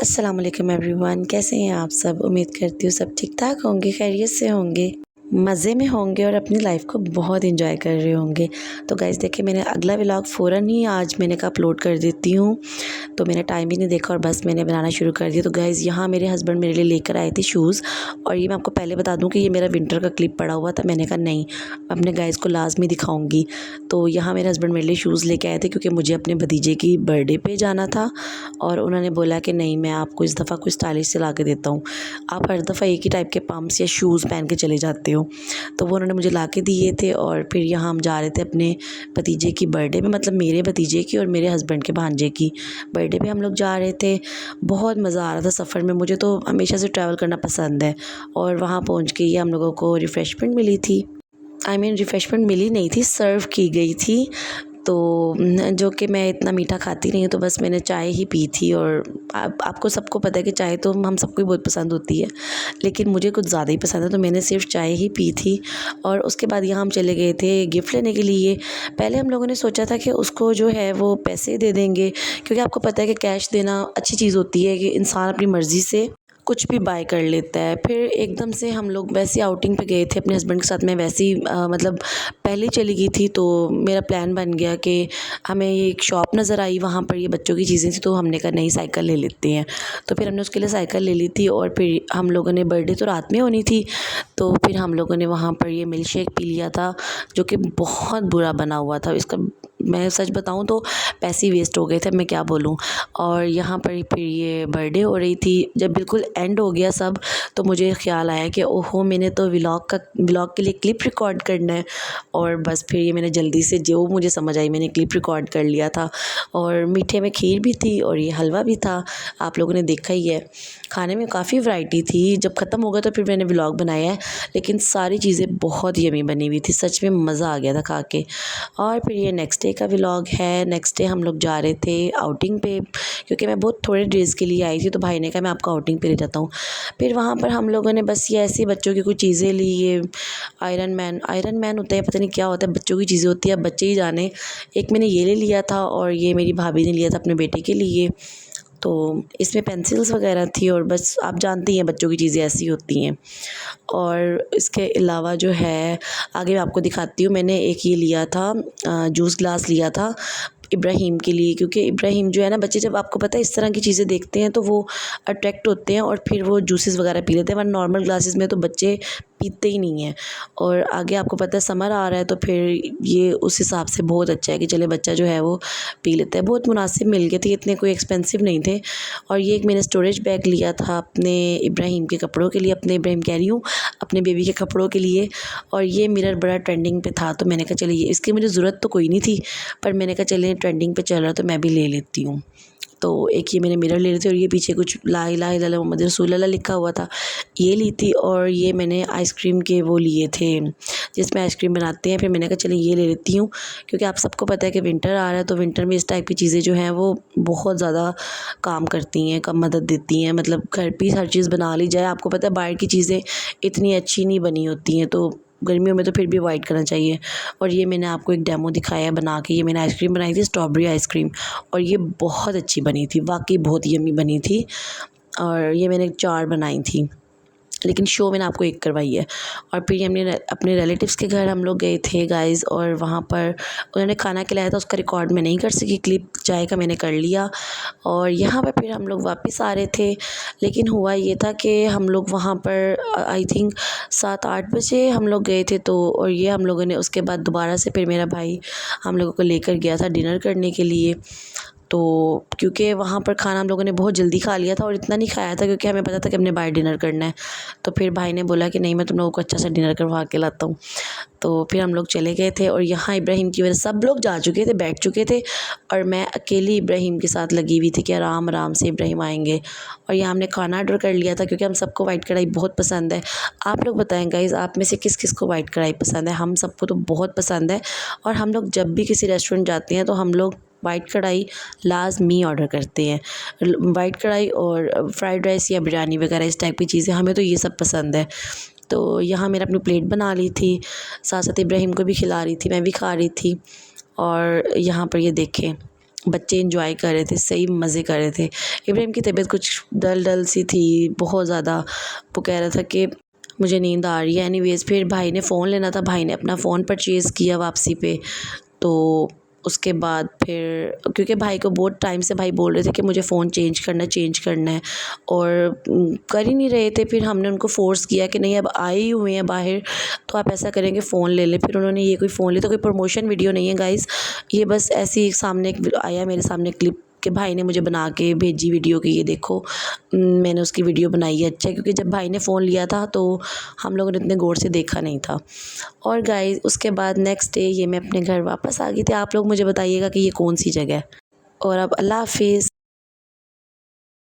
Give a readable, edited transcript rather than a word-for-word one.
अस्सलाम वालेकुम एवरीवन, कैसे हैं आप सब। उम्मीद करती हूँ सब ठीक ठाक होंगे, खैरियत से होंगे, मज़े में होंगे और अपनी लाइफ को बहुत एंजॉय कर रहे होंगे। तो गाइस देखिए, मैंने अगला व्लॉग फ़ौरन ही आज मैंने कहा अपलोड कर देती हूँ। तो मैंने टाइम ही नहीं देखा और बस मैंने बनाना शुरू कर दिया। तो गाइस यहाँ मेरे हस्बैंड मेरे लिए लेकर आए थे शूज़, और ये मैं आपको पहले बता दूँ कि ये मेरा विंटर का क्लिप पड़ा हुआ था। मैंने कहा नहीं, अपने गाइस को लाजमी दिखाऊंगी। तो यहाँ मेरे हस्बैंड मेरे लिए शूज़ लेके आए थे क्योंकि मुझे अपने भतीजे की बर्थडे पे जाना था, और उन्होंने बोला कि नहीं, मैं आपको इस दफ़ा कुछ स्टाइलिश से ला के देता हूँ। आप हर दफ़ा एक ही टाइप के पम्प्स या शूज़ पहन के चले जाते हो। तो वो उन्होंने मुझे ला के दिए थे, और फिर यहाँ हम जा रहे थे अपने भतीजे की बर्थडे में, मतलब मेरे भतीजे की और मेरे हस्बैंड के भांजे की बर्थडे पे हम लोग जा रहे थे। बहुत मज़ा आ रहा था सफ़र में। मुझे तो हमेशा से ट्रैवल करना पसंद है, और वहाँ पहुँच के ये हम लोगों को रिफ़्रेशमेंट मिली थी। रिफ़्रेशमेंट मिली नहीं थी, सर्व की गई थी। तो जो कि मैं इतना मीठा खाती नहीं हूँ, तो बस मैंने चाय ही पी थी। और आपको सबको पता है कि चाय तो हम सबको ही बहुत पसंद होती है, लेकिन मुझे कुछ ज़्यादा ही पसंद है, तो मैंने सिर्फ चाय ही पी थी। और उसके बाद यहाँ हम चले गए थे गिफ्ट लेने के लिए। पहले हम लोगों ने सोचा था कि उसको जो है वो पैसे दे देंगे, क्योंकि आपको पता है कि कैश देना अच्छी चीज़ होती है कि इंसान अपनी मर्ज़ी से कुछ भी बाय कर लेता है। फिर एकदम से हम लोग वैसे आउटिंग पे गए थे अपने हस्बैंड के साथ। मैं वैसे ही मतलब पहले चली गई थी, तो मेरा प्लान बन गया कि हमें ये एक शॉप नज़र आई, वहाँ पर ये बच्चों की चीज़ें थी, तो हमने कहा नई साइकिल ले लेते हैं। तो फिर हमने उसके लिए साइकिल ले ली थी, और फिर हम लोगों ने बर्थडे तो रात में होनी थी, तो फिर हम लोगों ने वहाँ पर ये मिल्क शेक पी लिया था, जो कि बहुत बुरा बना हुआ था। इसका मैं सच बताऊँ तो पैसे वेस्ट हो गए थे, मैं क्या बोलूँ। और यहाँ पर फिर ये बर्थडे हो रही थी। जब बिल्कुल एंड हो गया सब, तो मुझे ख्याल आया कि ओहो, मैंने तो व्लॉग के लिए क्लिप रिकॉर्ड करना है। और बस फिर ये मैंने जल्दी से जो मुझे समझ आई मैंने क्लिप रिकॉर्ड कर लिया था। और मीठे में खीर भी थी और ये हलवा भी था, आप लोगों ने देखा ही है। खाने में काफ़ी वैरायटी थी। जब ख़त्म हो गया तो फिर मैंने व्लॉग बनाया है, लेकिन सारी चीज़ें बहुत यमी बनी हुई थी। सच में मज़ा आ गया था खा के। और फिर ये नेक्स्ट डे का व्लॉग है। नेक्स्ट डे हम लोग जा रहे थे आउटिंग पे, क्योंकि मैं बहुत थोड़े डेज़ के लिए आई थी, तो भाई ने कहा मैं आपको आउटिंग पे ले जाता हूँ। फिर वहाँ पर हम लोगों ने बस ये ऐसे बच्चों की कुछ चीज़ें ली। ये आयरन मैन होता है, पता नहीं क्या होता है, बच्चों की चीज़ें होती है, अब बच्चे ही जाने। एक मैंने ये ले लिया था, और ये मेरी भाभी ने लिया था अपने बेटे के लिए। तो इसमें पेंसिल्स वगैरह थी, और बस आप जानती हैं बच्चों की चीज़ें ऐसी होती हैं। और इसके अलावा जो है आगे मैं आपको दिखाती हूँ। मैंने एक ये लिया था, जूस ग्लास लिया था इब्राहिम के लिए, क्योंकि इब्राहिम जो है ना, बच्चे जब आपको पता है इस तरह की चीज़ें देखते हैं तो वो अट्रैक्ट होते हैं, और फिर वो जूसेस वगैरह पी लेते हैं। वरना नॉर्मल ग्लासेस में तो बच्चे पीते ही नहीं हैं। और आगे आपको पता है समर आ रहा है, तो फिर ये उस हिसाब से बहुत अच्छा है कि चले बच्चा जो है वो पी लेता है। बहुत मुनासिब मिल गए थे, इतने कोई एक्सपेंसिव नहीं थे। और ये एक मैंने स्टोरेज बैग लिया था अपने इब्राहिम के कपड़ों के लिए, अपने इब्राहिम कह रही हूँ, अपने बेबी के कपड़ों के लिए। और ये मिरर बड़ा ट्रेंडिंग पे था, तो मैंने कहा चलिए, इसकी मुझे ज़रूरत तो कोई नहीं थी, पर मैंने कहा चलिए ट्रेंडिंग पे चल रहा तो मैं भी ले लेती हूँ। तो एक ये मैंने मिरर ले ली थी, और ये पीछे कुछ ला इलाहा इल्लल्लाह मुहम्मद रसूलुल्लाह लिखा हुआ था, ये ली थी। और ये मैंने आइसक्रीम के वो लिए थे जिसमें आइसक्रीम बनाते हैं। फिर मैंने कहा चलिए ये ले लेती हूँ, क्योंकि आप सबको पता है कि विंटर आ रहा है, तो विंटर में इस टाइप की चीज़ें जो हैं वो बहुत ज़्यादा काम करती हैं, कम मदद देती हैं। मतलब घर पे हर चीज़ बना ली जाए, आपको पता है बाहर की चीज़ें इतनी अच्छी नहीं बनी होती हैं, तो गर्मियों में तो फिर भी अवॉइड करना चाहिए। और ये मैंने आपको एक डेमो दिखाया है बना के। ये मैंने आइसक्रीम बनाई थी, स्ट्रॉबेरी आइसक्रीम, और ये बहुत अच्छी बनी थी, वाकई बहुत यम्मी बनी थी। और ये मैंने 4 बनाई थी, लेकिन शो मैंने आपको एक करवाई है। और फिर हमने अपने रिलेटिव्स के घर हम लोग गए थे गाइस, और वहाँ पर उन्होंने खाना खिलाया था, उसका रिकॉर्ड मैं नहीं कर सकी, क्लिप चाय का मैंने कर लिया। और यहाँ पर फिर हम लोग वापस आ रहे थे, लेकिन हुआ ये था कि हम लोग वहाँ पर आई थिंक 7-8 बजे हम लोग गए थे। तो और ये हम लोगों ने उसके बाद दोबारा से फिर मेरा भाई हम लोगों को लेकर गया था डिनर करने के लिए। तो क्योंकि वहाँ पर खाना हम लोगों ने बहुत जल्दी खा लिया था, और इतना नहीं खाया था क्योंकि हमें पता था कि हमने बाहर डिनर करना है। तो फिर भाई ने बोला कि नहीं, मैं तुम लोगों को अच्छा सा डिनर करवा के लाता हूँ। तो फिर हम लोग चले गए थे, और यहाँ इब्राहिम की वजह सब लोग जा चुके थे, बैठ चुके थे, और मैं अकेली इब्राहिम के साथ लगी हुई थी कि आराम आराम से इब्राहिम आएंगे। और यहाँ हमने खाना ऑर्डर कर लिया था, क्योंकि हम सबको वाइट कढ़ाई बहुत पसंद है। आप लोग बताएं गाइज़, आप में से किस किस को वाइट कढ़ाई पसंद है। हम सबको तो बहुत पसंद है, और हम लोग जब भी किसी रेस्टोरेंट जाते हैं तो हम लोग वाइट कढ़ाई लाजमी ऑर्डर करते हैं। वाइट कढ़ाई और फ्राइड राइस या बिरयानी वगैरह इस टाइप की चीज़ें, हमें तो ये सब पसंद है। तो यहाँ मैंने अपनी प्लेट बना ली थी, साथ साथ इब्राहिम को भी खिला रही थी, मैं भी खा रही थी। और यहाँ पर ये देखें, बच्चे एंजॉय कर रहे थे, सही मज़े कर रहे थे। इब्राहिम की तबीयत कुछ डल सी थी बहुत ज़्यादा। वो कह रहा था कि मुझे नींद आ रही है। एनीवेज़ फिर भाई ने फ़ोन लेना था, भाई ने अपना फ़ोन परचेज़ किया वापसी पे। तो उसके बाद फिर क्योंकि भाई को बहुत टाइम से भाई बोल रहे थे कि मुझे फ़ोन चेंज करना है और कर ही नहीं रहे थे। फिर हमने उनको फ़ोर्स किया कि नहीं अब आए ही हुए हैं बाहर, तो आप ऐसा करेंगे फ़ोन ले लें। फिर उन्होंने ये कोई फ़ोन लिया, तो कोई प्रमोशन वीडियो नहीं है गाइज़, ये बस ऐसे ही सामने एक आया मेरे सामने क्लिप कि भाई ने मुझे बना के भेजी वीडियो कि ये देखो मैंने उसकी वीडियो बनाई है। अच्छा, क्योंकि जब भाई ने फ़ोन लिया था तो हम लोगों ने इतने गौर से देखा नहीं था। और गाइस उसके बाद नेक्स्ट डे ये मैं अपने घर वापस आ गई थी। आप लोग मुझे बताइएगा कि ये कौन सी जगह है। और अब अल्लाह हाफ़िज़।